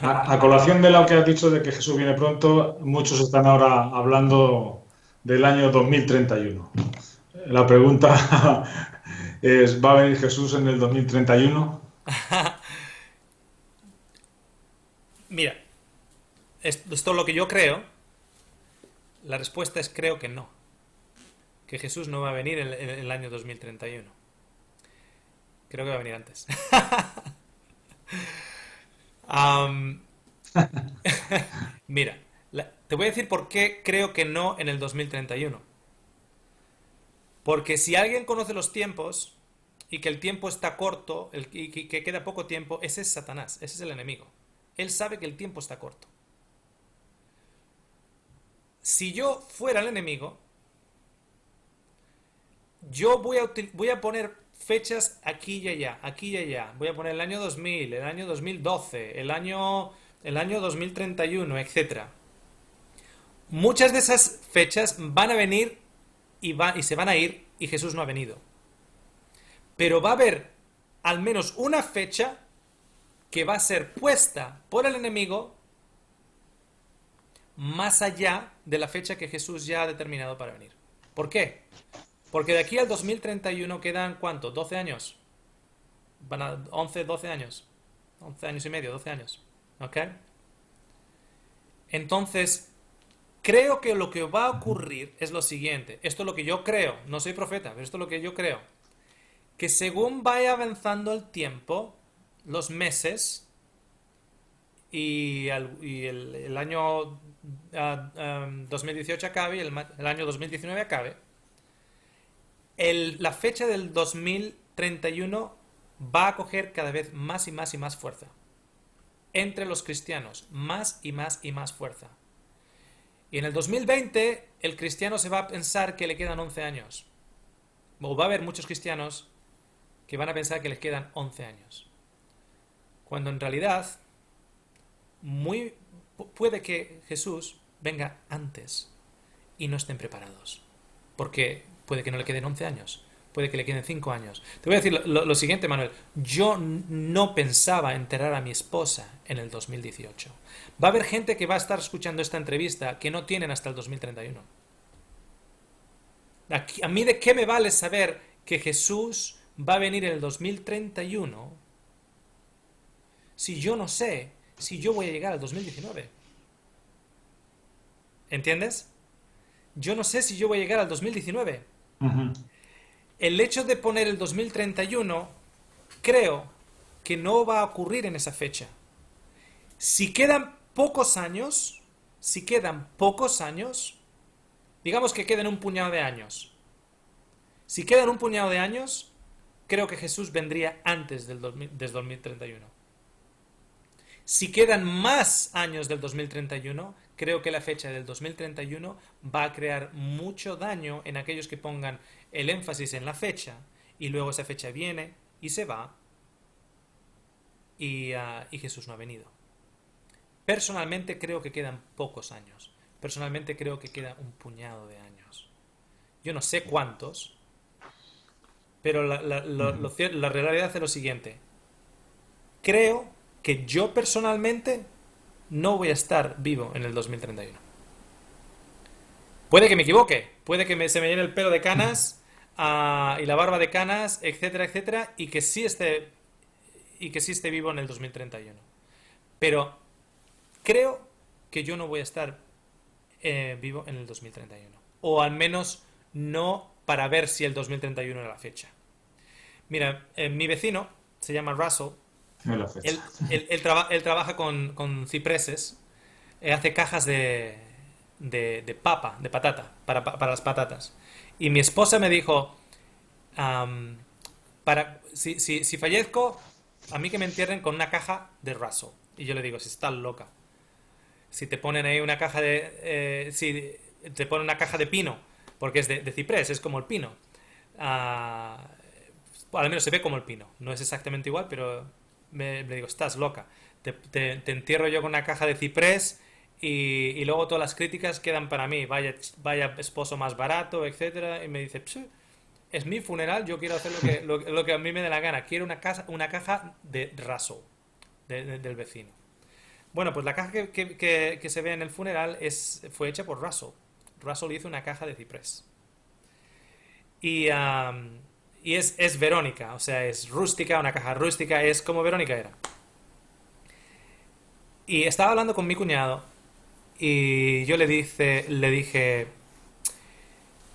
A colación de lo que has dicho de que Jesús viene pronto, muchos están ahora hablando del año 2031. La pregunta es, ¿va a venir Jesús en el 2031? Mira, esto es lo que yo creo. La respuesta es creo que no. Que Jesús no va a venir en el año 2031. Creo que va a venir antes. Am, Mira, te voy a decir por qué creo que no en el 2031. Porque si alguien conoce los tiempos y que el tiempo está corto y que queda poco tiempo, ese es Satanás, ese es el enemigo. Él sabe que el tiempo está corto. Si yo fuera el enemigo, yo voy a poner fechas aquí y allá, aquí y allá. Voy a poner el año 2000, el año 2012, el año 2031, etcétera. Muchas de esas fechas van a venir y se van a ir y Jesús no ha venido. Pero va a haber al menos una fecha que va a ser puesta por el enemigo más allá de la fecha que Jesús ya ha determinado para venir. ¿Por qué? Porque de aquí al 2031 quedan ¿cuánto? 12 años. Van a 11, 12 años. 11 años y medio, 12 años. ¿Ok? Entonces, creo que lo que va a ocurrir es lo siguiente. Esto es lo que yo creo. No soy profeta, pero esto es lo que yo creo. Que según vaya avanzando el tiempo, los meses el año 2018 acabe y el año 2019 acabe, la fecha del 2031 va a coger cada vez más y más y más fuerza. Entre los cristianos, más y más y más fuerza. Y en el 2020 el cristiano se va a pensar que le quedan 11 años. O va a haber muchos cristianos que van a pensar que les quedan 11 años. Cuando en realidad muy puede que Jesús venga antes y no estén preparados. Porque puede que no le queden 11 años, puede que le queden 5 años. Te voy a decir lo siguiente, Manuel. Yo no pensaba enterrar a mi esposa en el 2018. Va a haber gente que va a estar escuchando esta entrevista que no tienen hasta el 2031. ¿A mí de qué me vale saber que Jesús va a venir en el 2031 si yo no sé si yo voy a llegar al 2019? ¿Entiendes? Yo no sé si yo voy a llegar al 2019. Ujú. El hecho de poner el 2031 creo que no va a ocurrir en esa fecha. Si quedan pocos años, si quedan pocos años, digamos que quedan un puñado de años. Si quedan un puñado de años, creo que Jesús vendría antes del 2031. Si quedan más años del 2031, creo que la fecha del 2031 va a crear mucho daño en aquellos que pongan el énfasis en la fecha y luego esa fecha viene y se va y Jesús no ha venido. Personalmente creo que quedan pocos años. Personalmente creo que queda un puñado de años. Yo no sé cuántos, pero Ujú. la realidad es lo siguiente. Creo que yo personalmente no voy a estar vivo en el 2031. Puede que me equivoque, puede que se me llene el pelo de canas y la barba de canas, etcétera, etcétera, y que sí esté vivo en el 2031. Pero creo que yo no voy a estar vivo en el 2031. O al menos no para ver si el 2031 era la fecha. Mira, mi vecino se llama Russell. Es la fecha. Él trabaja con cipreses, hace cajas de papa, de patata, para las patatas. Y mi esposa me dijo, am, si fallezco, a mí que me entierren con una caja de Russell. Y yo le digo, si estás loca. Si te ponen ahí una caja si te ponen una caja de pino, porque es de ciprés, es como el pino. Ah, al menos se ve como el pino. No es exactamente igual, pero le digo, estás loca. Te entierro yo con una caja de ciprés y luego todas las críticas quedan para mí. Vaya esposo más barato, etcétera. Y me dice, es mi funeral, yo quiero hacer lo que a mí me dé la gana. Quiero una caja de raso del vecino. Bueno, pues la caja que se ve en el funeral fue hecha por Russell. Russell hizo una caja de ciprés. Y, y es Verónica, o sea, es rústica, una caja rústica, es como Verónica era. Y estaba hablando con mi cuñado y yo le dije,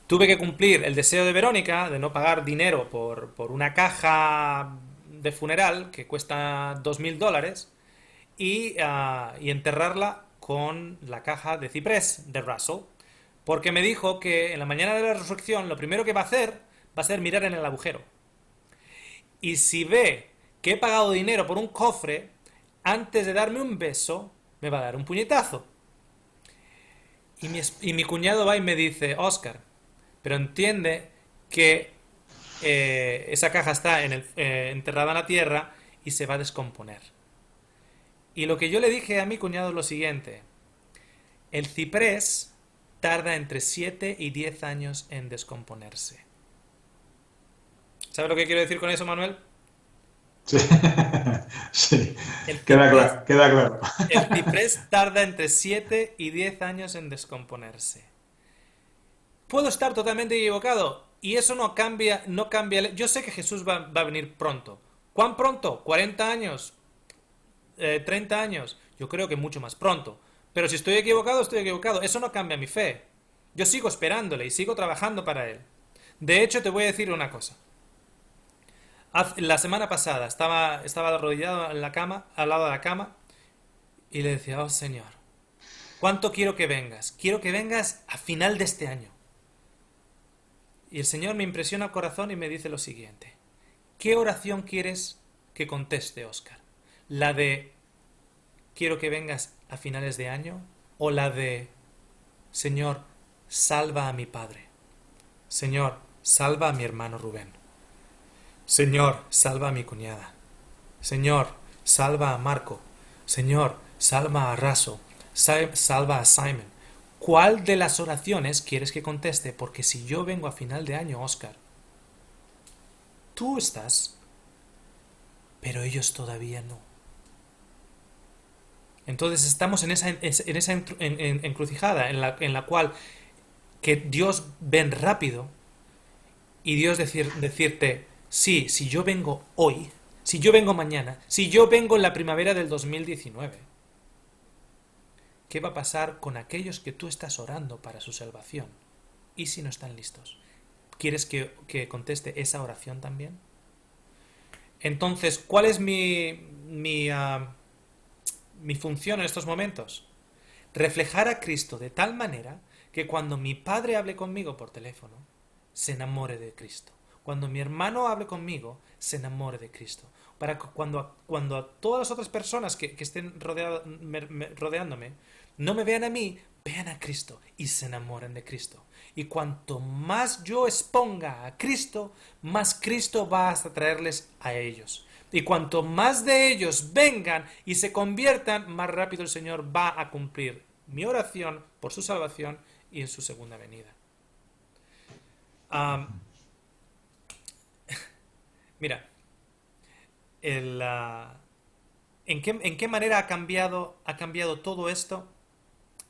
tuve que cumplir el deseo de Verónica de no pagar dinero por una caja de funeral que cuesta $2000 y enterrarla con la caja de ciprés de Russell. Porque me dijo que en la mañana de la resurrección lo primero que va a ser mirar en el agujero. Y si ve que he pagado dinero por un cofre, antes de darme un beso, me va a dar un puñetazo. Y mi cuñado va y me dice, Oscar, pero entiende que esa caja está enterrada en la tierra y se va a descomponer. Y lo que yo le dije a mi cuñado es lo siguiente, el ciprés tarda entre 7 y 10 años en descomponerse. ¿Sabes lo que quiero decir con eso, Manuel? Sí, sí, El queda ciprés, claro, queda claro. el ciprés tarda entre 7 y 10 años en descomponerse. Puedo estar totalmente equivocado y eso no cambia. Yo sé que Jesús va a venir pronto. ¿Cuán pronto? ¿40 años? ¿30 años? Yo creo que mucho más pronto. Pero si estoy equivocado, estoy equivocado. Eso no cambia mi fe. Yo sigo esperándole y sigo trabajando para él. De hecho, te voy a decir una cosa. La semana pasada estaba arrodillado en la cama, al lado de la cama, y le decía, oh Señor, ¿cuánto quiero que vengas? Quiero que vengas a final de este año. Y el Señor me impresiona el corazón y me dice lo siguiente. ¿Qué oración quieres que conteste, Oscar? ¿La de quiero que vengas a finales de año? ¿O la de Señor, salva a mi padre? Señor, salva a mi hermano Rubén. Señor, salva a mi cuñada. Señor, salva a Marco. Señor, salva a Raso. Salva a Simon. ¿Cuál de las oraciones quieres que conteste? Porque si yo vengo a final de año, Oscar, tú estás, pero ellos todavía no. Entonces estamos en esa encrucijada en la cual que Dios ven rápido y Dios decirte, sí, si yo vengo hoy, si yo vengo mañana, si yo vengo en la primavera del 2019, ¿qué va a pasar con aquellos que tú estás orando para su salvación? ¿Y si no están listos? ¿Quieres que conteste esa oración también? Entonces, ¿cuál es mi función en estos momentos? Reflejar a Cristo de tal manera que cuando mi padre hable conmigo por teléfono, se enamore de Cristo. Cuando mi hermano hable conmigo, se enamore de Cristo. Para que cuando a todas las otras personas que estén rodeándome no me vean a mí, vean a Cristo y se enamoren de Cristo. Y cuanto más yo exponga a Cristo, más Cristo va a atraerles a ellos. Y cuanto más de ellos vengan y se conviertan, más rápido el Señor va a cumplir mi oración por su salvación y en su segunda venida. Um, Mira, ¿en qué manera ha cambiado todo esto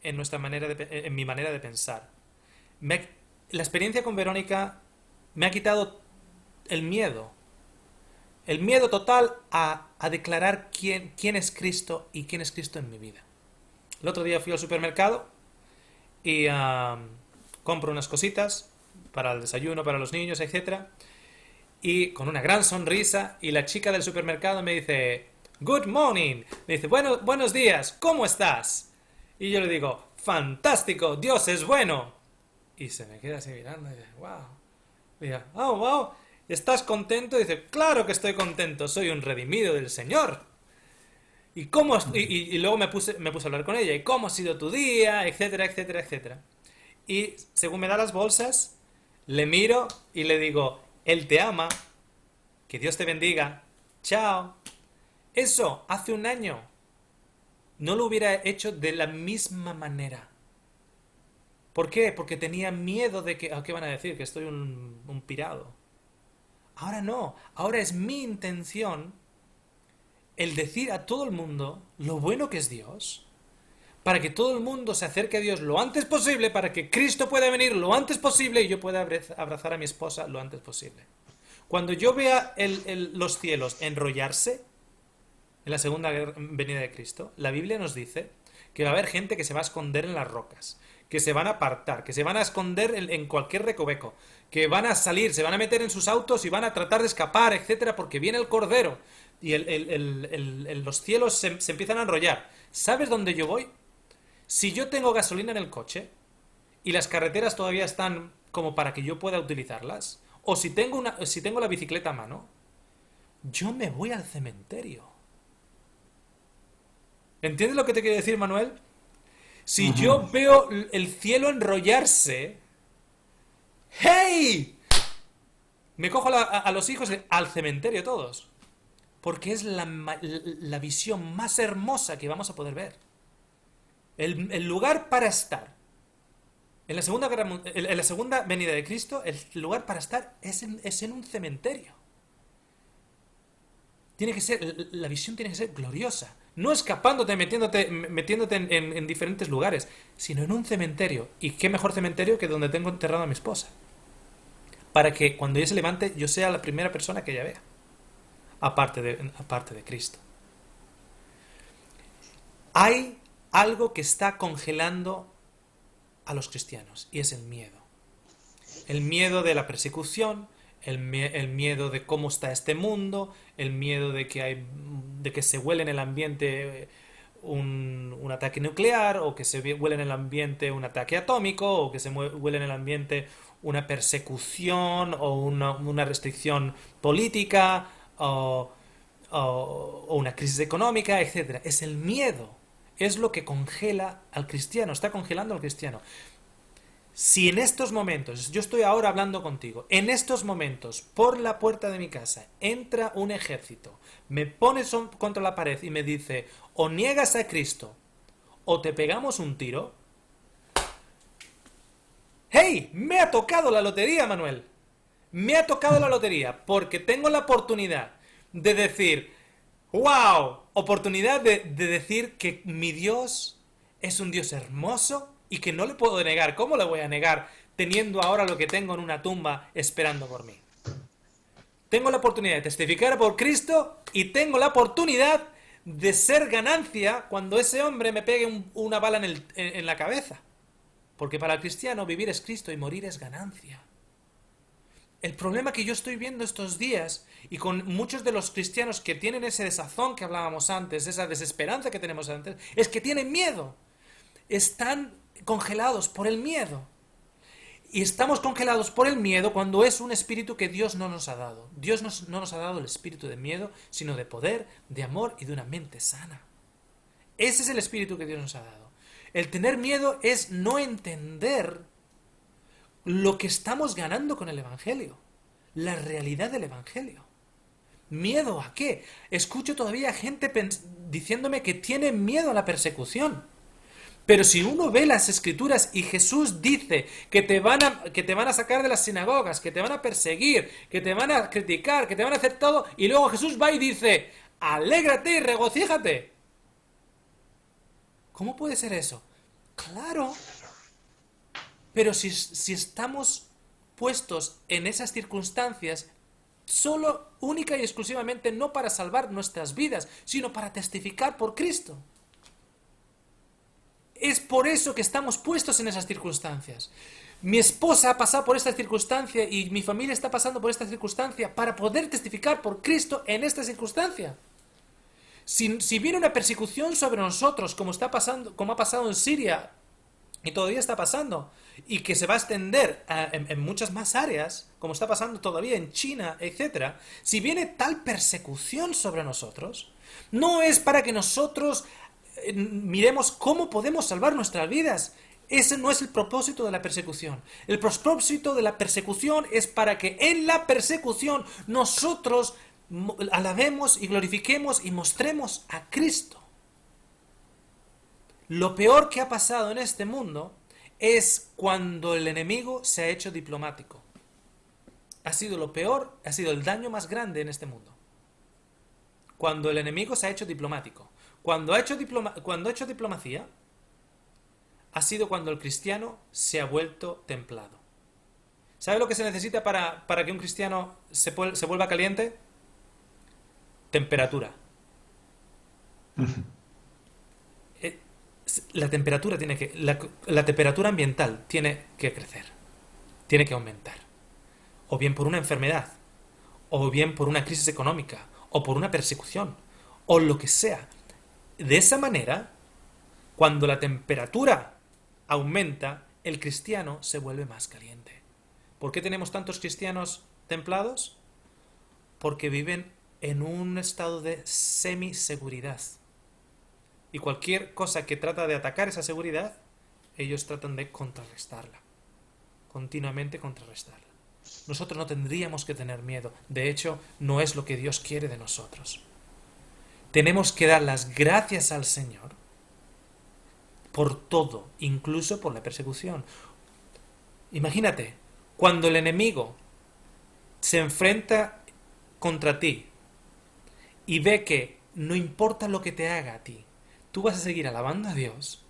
en en mi manera de pensar? La experiencia con Verónica me ha quitado el miedo. El miedo total a declarar quién es Cristo y quién es Cristo en mi vida. El otro día fui al supermercado y compro unas cositas para el desayuno, para los niños, etcétera. Y con una gran sonrisa, y la chica del supermercado me dice, Good morning. Me dice, buenos días, ¿cómo estás? Y yo le digo, fantástico, Dios es bueno. Y se me queda así mirando y dice, wow. Y dice, oh, wow, ¿estás contento? Y dice, claro que estoy contento, soy un redimido del Señor. Y luego me puse a hablar con ella, ¿y cómo ha sido tu día? Etcétera, etcétera, etcétera. Y según me da las bolsas, le miro y le digo, Él te ama, que Dios te bendiga, chao. Eso, hace un año, no lo hubiera hecho de la misma manera. ¿Por qué? Porque tenía miedo de que, ¿qué van a decir? Que estoy un pirado. Ahora no, ahora es mi intención el decir a todo el mundo lo bueno que es Dios, para que todo el mundo se acerque a Dios lo antes posible, para que Cristo pueda venir lo antes posible y yo pueda abrazar a mi esposa lo antes posible. Cuando yo vea los cielos enrollarse en la segunda venida de Cristo, la Biblia nos dice que va a haber gente que se va a esconder en las rocas, que se van a apartar, que se van a esconder en cualquier recoveco, que van a salir, se van a meter en sus autos y van a tratar de escapar, etcétera, porque viene el Cordero y los cielos se empiezan a enrollar. ¿Sabes dónde yo voy? Si yo tengo gasolina en el coche y las carreteras todavía están como para que yo pueda utilizarlas, o si tengo la bicicleta a mano, yo me voy al cementerio. ¿Entiendes lo que te quiero decir, Manuel? Si yo veo el cielo enrollarse, ¡hey! Me cojo a los hijos al cementerio todos. Porque es la visión más hermosa que vamos a poder ver. El lugar para estar. En la segunda venida de Cristo, el lugar para estar es en un cementerio. La visión tiene que ser gloriosa. No escapándote, metiéndote en diferentes lugares, sino en un cementerio. Y qué mejor cementerio que donde tengo enterrado a mi esposa. Para que cuando ella se levante, yo sea la primera persona que ella vea. Aparte de Cristo. Hay algo que está congelando a los cristianos, y es el miedo. El miedo de la persecución, el miedo de cómo está este mundo, el miedo de que se huele en el ambiente un ataque nuclear, o que se huele en el ambiente un ataque atómico, o que se huele en el ambiente una persecución o una restricción política o una crisis económica, etcétera. Es el miedo. Es lo que congela al cristiano, está congelando al cristiano. Si en estos momentos, yo estoy ahora hablando contigo, en estos momentos, por la puerta de mi casa, entra un ejército, me pones contra la pared y me dice, o niegas a Cristo, o te pegamos un tiro. ¡Hey! Me ha tocado la lotería, Manuel. Me ha tocado la lotería, porque tengo la oportunidad de decir, ¡wow! Oportunidad de decir que mi Dios es un Dios hermoso y que no le puedo negar. ¿Cómo le voy a negar teniendo ahora lo que tengo en una tumba esperando por mí? Tengo la oportunidad de testificar por Cristo y tengo la oportunidad de ser ganancia cuando ese hombre me pegue una bala en la cabeza. Porque para el cristiano vivir es Cristo y morir es ganancia. El problema que yo estoy viendo estos días, y con muchos de los cristianos que tienen ese desazón que hablábamos antes, esa desesperanza que tenemos antes, es que tienen miedo. Están congelados por el miedo. Y estamos congelados por el miedo cuando es un espíritu que Dios no nos ha dado. Dios no nos ha dado el espíritu de miedo, sino de poder, de amor y de una mente sana. Ese es el espíritu que Dios nos ha dado. El tener miedo es no entender lo que estamos ganando con el Evangelio, la realidad del Evangelio. ¿Miedo a qué? Escucho todavía gente diciéndome que tiene miedo a la persecución. Pero si uno ve las Escrituras y Jesús dice que te van a sacar de las sinagogas, que te van a perseguir, que te van a criticar, que te van a hacer todo, y luego Jesús va y dice, alégrate y regocíjate. ¿Cómo puede ser eso? Claro. Pero si estamos puestos en esas circunstancias, solo, única y exclusivamente, no para salvar nuestras vidas, sino para testificar por Cristo. Es por eso que estamos puestos en esas circunstancias. Mi esposa ha pasado por esta circunstancia y mi familia está pasando por esta circunstancia para poder testificar por Cristo en esta circunstancia. Si viene una persecución sobre nosotros, como ha pasado en Siria, y todavía está pasando, y que se va a extender en muchas más áreas, como está pasando todavía en China, etc. Si viene tal persecución sobre nosotros, no es para que nosotros miremos cómo podemos salvar nuestras vidas. Ese no es el propósito de la persecución. El propósito de la persecución es para que en la persecución nosotros alabemos y glorifiquemos y mostremos a Cristo. Lo peor que ha pasado en este mundo es cuando el enemigo se ha hecho diplomático. Ha sido lo peor, ha sido el daño más grande en este mundo. Cuando el enemigo se ha hecho diplomático. Cuando ha hecho diplomacia, ha sido cuando el cristiano se ha vuelto templado. ¿Sabe lo que se necesita para que un cristiano se vuelva caliente? Temperatura. Eh, la temperatura ambiental tiene que crecer, tiene que aumentar. O bien por una enfermedad, o bien por una crisis económica, o por una persecución, o lo que sea. De esa manera, cuando la temperatura aumenta, el cristiano se vuelve más caliente. ¿Por qué tenemos tantos cristianos templados? Porque viven en un estado de semiseguridad. Y cualquier cosa que trata de atacar esa seguridad, ellos tratan de contrarrestarla. Continuamente contrarrestarla. Nosotros no tendríamos que tener miedo. De hecho, no es lo que Dios quiere de nosotros. Tenemos que dar las gracias al Señor por todo, incluso por la persecución. Imagínate, cuando el enemigo se enfrenta contra ti y ve que no importa lo que te haga a ti, tú vas a seguir alabando a Dios,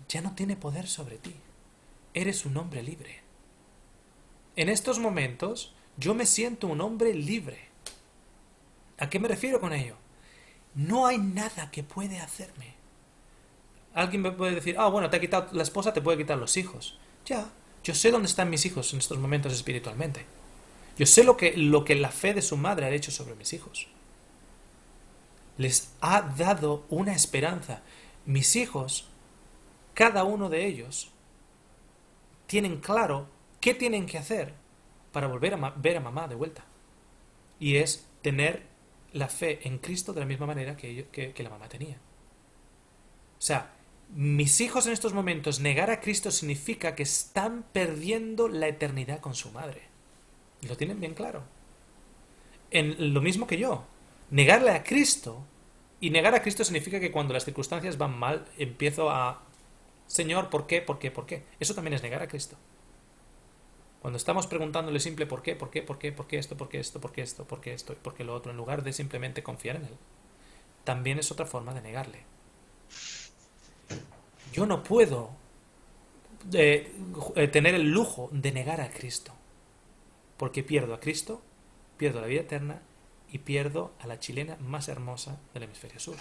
ya no tiene poder sobre ti. Eres un hombre libre. En estos momentos, yo me siento un hombre libre. ¿A qué me refiero con ello? No hay nada que puede hacerme. Alguien me puede decir, bueno, te ha quitado la esposa, te puede quitar los hijos. Ya, yo sé dónde están mis hijos en estos momentos espiritualmente. Yo sé lo que la fe de su madre ha hecho sobre mis hijos. Les ha dado una esperanza. Mis hijos, cada uno de ellos, tienen claro qué tienen que hacer para volver a ver a mamá de vuelta. Y es tener la fe en Cristo de la misma manera que la mamá tenía. O sea, mis hijos en estos momentos, negar a Cristo significa que están perdiendo la eternidad con su madre. Y lo tienen bien claro. En lo mismo que yo. Negarle a Cristo. Y negar a Cristo significa que cuando las circunstancias van mal, empiezo a... Señor, ¿por qué? ¿Por qué? ¿Por qué? Eso también es negar a Cristo. Cuando estamos preguntándole simple ¿por qué? ¿Por qué? ¿Por qué? ¿Por qué esto? ¿Por qué esto? ¿Por qué esto? ¿Por qué esto? ¿Por qué lo otro? En lugar de simplemente confiar en Él. También es otra forma de negarle. Yo no puedo tener el lujo de negar a Cristo. Porque pierdo a Cristo, pierdo la vida eterna y pierdo a la chilena más hermosa del hemisferio sur.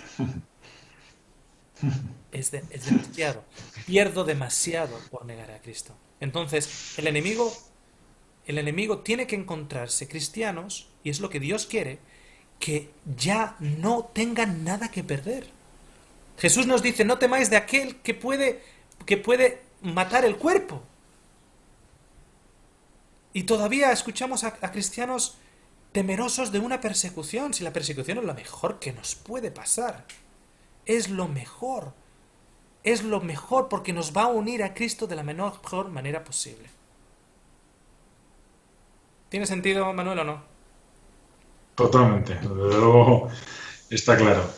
Es demasiado. Pierdo demasiado por negar a Cristo. Entonces, el enemigo tiene que encontrarse cristianos, y es lo que Dios quiere, que ya no tengan nada que perder. Jesús nos dice, no temáis de aquel que puede matar el cuerpo. Y todavía escuchamos a cristianos temerosos de una persecución, si la persecución es lo mejor que nos puede pasar. Es lo mejor. Es lo mejor porque nos va a unir a Cristo de la mejor manera posible. ¿Tiene sentido, Manuel, o no? Totalmente, desde luego está claro.